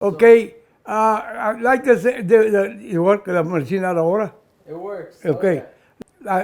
Okay, I'd like to say, you work la machine ahora? It works. Okay.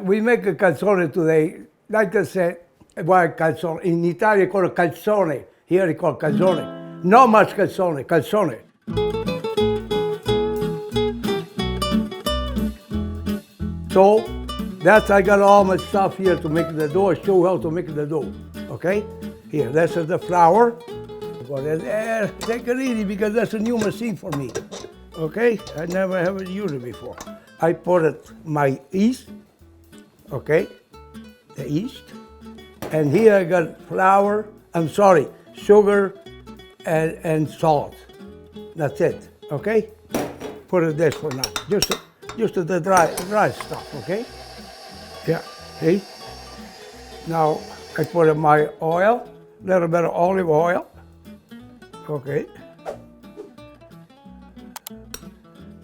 We make a calzone today. Like I said, why calzone? In Italy, call it calzone. Here it's called calzone. Not much calzone, calzone. So, that's, I got all my stuff here to make the dough. I show you how to make the dough, okay? Here, this is the flour. Put it there. Take it easy because that's a new machine for me, okay? I never have used it before. I put it my yeast, okay? The yeast. And here I got flour, sugar and salt. That's it, okay? Put it there for now. Just the dry stuff, okay? Yeah, see? Now I put in my oil, a little bit of olive oil, okay?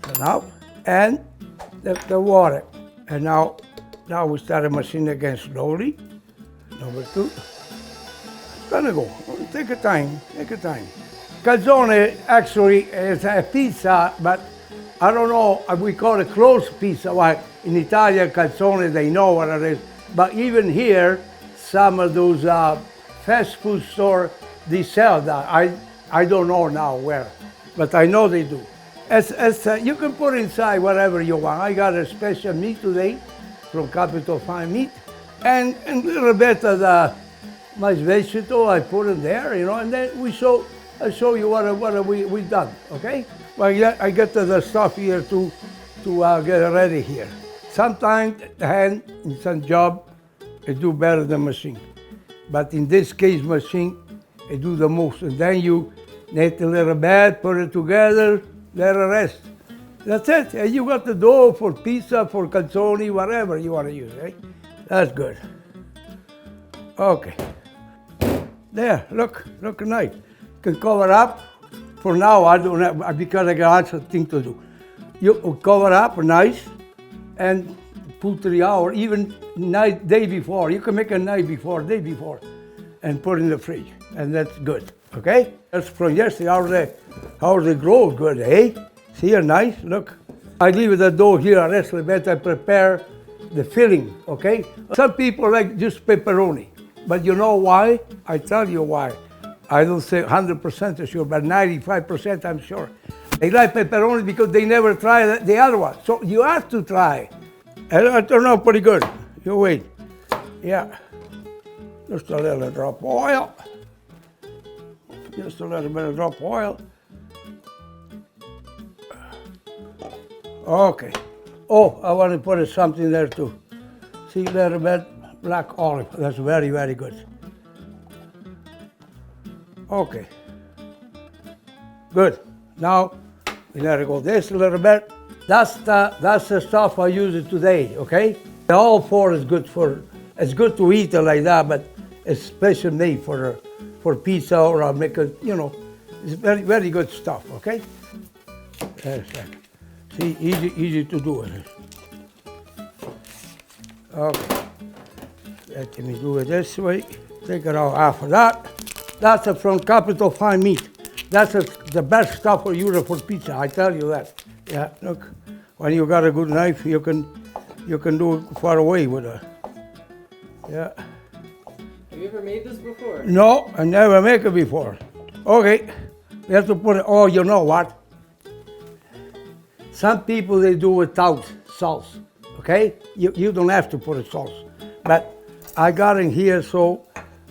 So now, and the water. And now we start the machine again slowly. Number 2. It's gonna go. Take your time, take your time. Calzone actually is a pizza, but I don't know, we call it closed pizza. Why? In Italian, calzone, they know what it is. But even here, some of those fast food stores, they sell that. I don't know now where, but I know they do. You can put inside whatever you want. I got a special meat today from Capital Fine Meat, and a little bit of the my vegetable I put in there, you know, and then I'll show you what we done, okay? Well, yeah, I get the stuff here to get it ready here. Sometimes the hand in some job, it do better than machine. But in this case, machine, it do the most. And then you knead a little bit, put it together, let it rest. That's it. And you got the dough for pizza, for calzone, whatever you want to use, right? That's good. Okay. There, look nice. Can cover up. For now, I don't have, because I got lots of things to do. You cover up nice and put 3 hours, even day before. You can make a day before, and put in the fridge, and that's good, okay? That's from yesterday, how they grow good, eh? See, nice, look. I leave the dough here, a little bit, I prepare the filling, okay? Some people like just pepperoni, but you know why? I tell you why. I don't say 100% sure, but 95% I'm sure. They like pepperoni because they never try the other one. So you have to try. And it turned out pretty good. You wait. Yeah. Just a little drop of oil. Just a little bit of drop of oil. Okay. Oh, I want to put something there too. See, a little bit black olive. That's very, very good. Okay, good. Now we let it go this a little bit. That's the stuff I use today. Okay, all 4 is good for. It's good to eat it like that, but it's special made for pizza or make a, you know, it's very, very good stuff. Okay, see, easy to do it. Okay, let me do it this way. Take it out after that. That's from Capital Fine Meat. That's the best stuff for you for pizza, I tell you that. Yeah, look, when you got a good knife, you can do it far away with it. Yeah. Have you ever made this before? No, I never make it before. Okay, we have to put it, oh, you know what? Some people, they do without sauce, okay? You don't have to put a sauce. But I got in here, so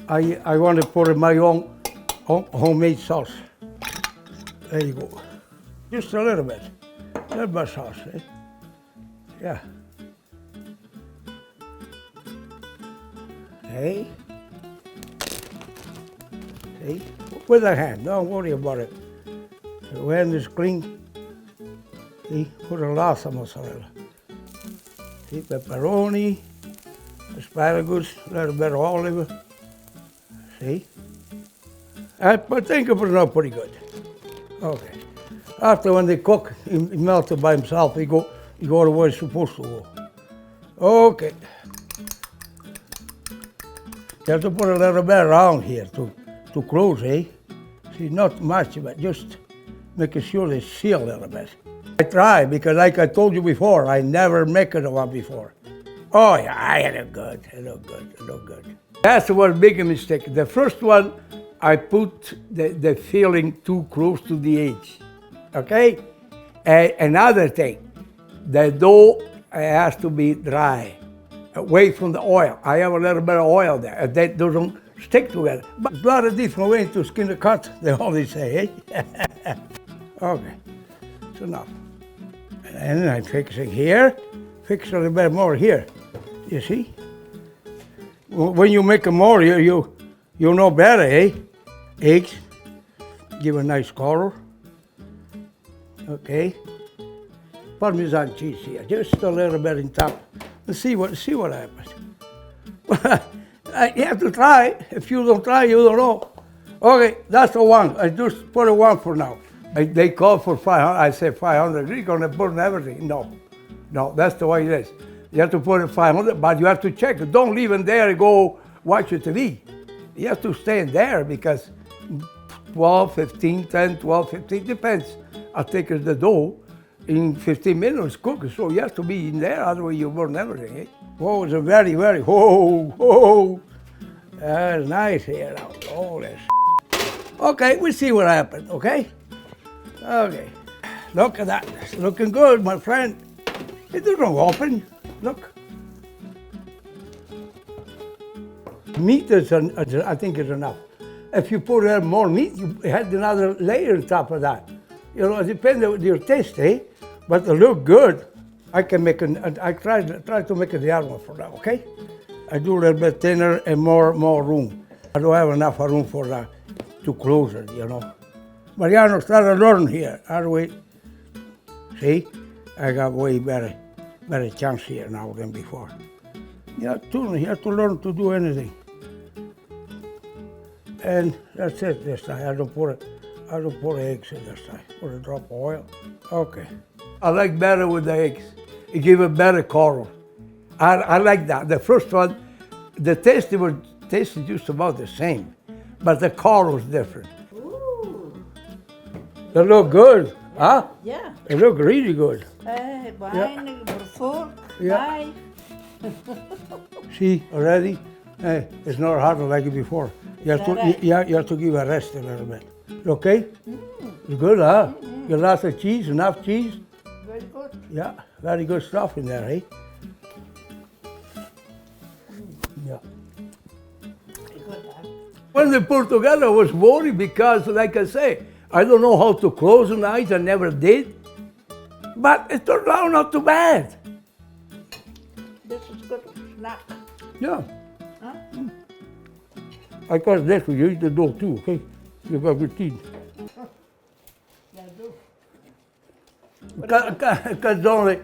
I want to put in my own homemade sauce. There you go. Just a little bit. A little bit of sauce, eh? Yeah. Hey. See? With a hand, don't worry about it. The hand is clean. See? Put a lot of mozzarella. See, pepperoni, asparagus, a little bit of olive. See? I think it was not pretty good. Okay. After when they cook, he melted by himself. He go the way it's supposed to go. Okay. You have to put a little bit around here to close, eh? See, not much, but just making sure they seal a little bit. I try because like I told you before, I never make it one before. Oh yeah, I look good, it look good. That's one big mistake. The first one, I put the filling too close to the edge, okay? Another thing, the dough has to be dry, away from the oil. I have a little bit of oil there, and that doesn't stick together. But there's a lot of different ways to skin the cut, they always say, eh? Okay, it's enough. And I'm fixing here, fix a little bit more here. You see? When you make more, you know better, eh? Eggs, give a nice color. Okay. Parmesan cheese here, just a little bit in top. Let's see what happens. You have to try. If you don't try, you don't know. Okay, that's the one. I just put a one for now. They call for 500. I say 500. You're gonna burn everything. No, that's the way it is. You have to put it 500, but you have to check it. Don't leave it there and go watch your TV. You have to stay in there because 12, 15, 10, 12, 15, depends. I think it's the dough. In 15 minutes cook, so you have to be in there, otherwise you burn everything. Eh? Whoa, it's a very, whoa. That's nice here now. Oh, that's okay, we'll see what happens, okay? Okay. Look at that. It's looking good, my friend. It doesn't open. Look. Meat is, I think, is enough. If you put more meat, you add another layer on top of that. You know, it depends on your taste, eh? But it look good. I can make I try to make the other one for now, okay? I do a little bit thinner and more room. I don't have enough room for to close it, you know. Mariano started learning here. How do we? See? I got way better chance here now than before. You have to learn to do anything. And that's it this time. I don't put eggs in this time. Put a drop of oil. Okay. I like better with the eggs. It gives a better color. I like that. The first one, the taste is just about the same, but the color is different. Ooh. They look good, huh? Yeah. They look really good. Wine, fork, Yeah. knife. See, already? It's not hard like it before. You have to give a rest a little bit. Okay? It's good, huh? Got lots of cheese, enough cheese. Very good. Yeah, very good stuff in there, eh? Yeah. Very good, huh? When they put together, I was worried because, like I say, I don't know how to close the eyes. I never did. But it turned out not too bad. This is good snack. Yeah. Huh? I got this. You eat the dough too, okay? You got good teeth. Yeah, do. Calzone,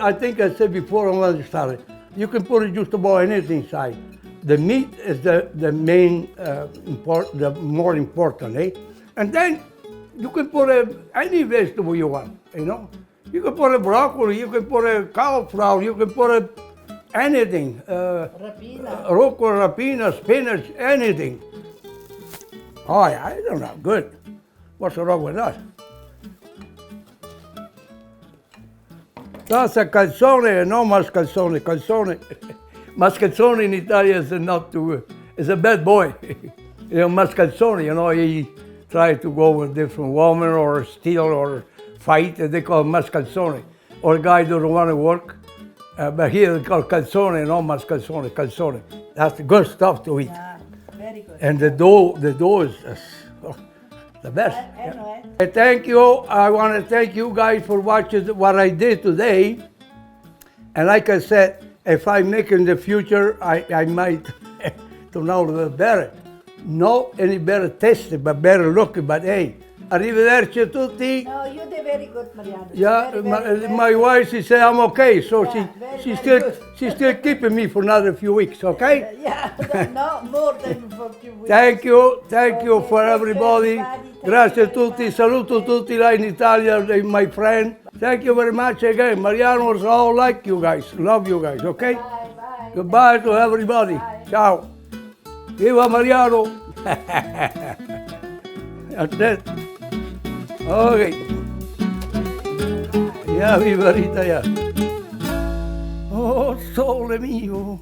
I think I said before when I started, you can put it just about anything inside. The meat is the main, the more important, eh? And then you can put any vegetable you want, you know? You can put a broccoli, you can put a cauliflower, you can put anything. Rapina. Rucola, rapina, spinach, anything. Oh yeah, I don't know, good. What's wrong with that? That's a calzone, no mascalzone. Calzone. Mascalzone in Italian is not too, is a bad boy. You know, mascalzone, you know, he tried to go with different woman or steal or fight, and they call him mascalzone. Or a guy doesn't want to work, but here they call calzone, no mascalzone, calzone. That's the good stuff to eat. Yeah, very good. And the dough is the best. Anyway. Thank you. I want to thank you guys for watching what I did today. And like I said, if I make in the future, I might turn out a little better. Not any better tasting, but better looking. But hey, arrivederci a tutti. No, you did very good, Mariano. Yeah, Very my wife, she said I'm okay, so Yeah, she's still keeping me for another few weeks, okay? Yeah, no, more than for a few weeks. Thank you for Thank you, everybody. everybody. Thank Grazie a you tutti, very much. saluto tutti là in Italia, my friend. Thank you very much again. Mariano's all like you guys, love you guys, okay? Bye, bye. Goodbye to everybody. Bye. Ciao. Viva Mariano. That's it. Ok. Ya, mi varita, ya. Oh, sole mio.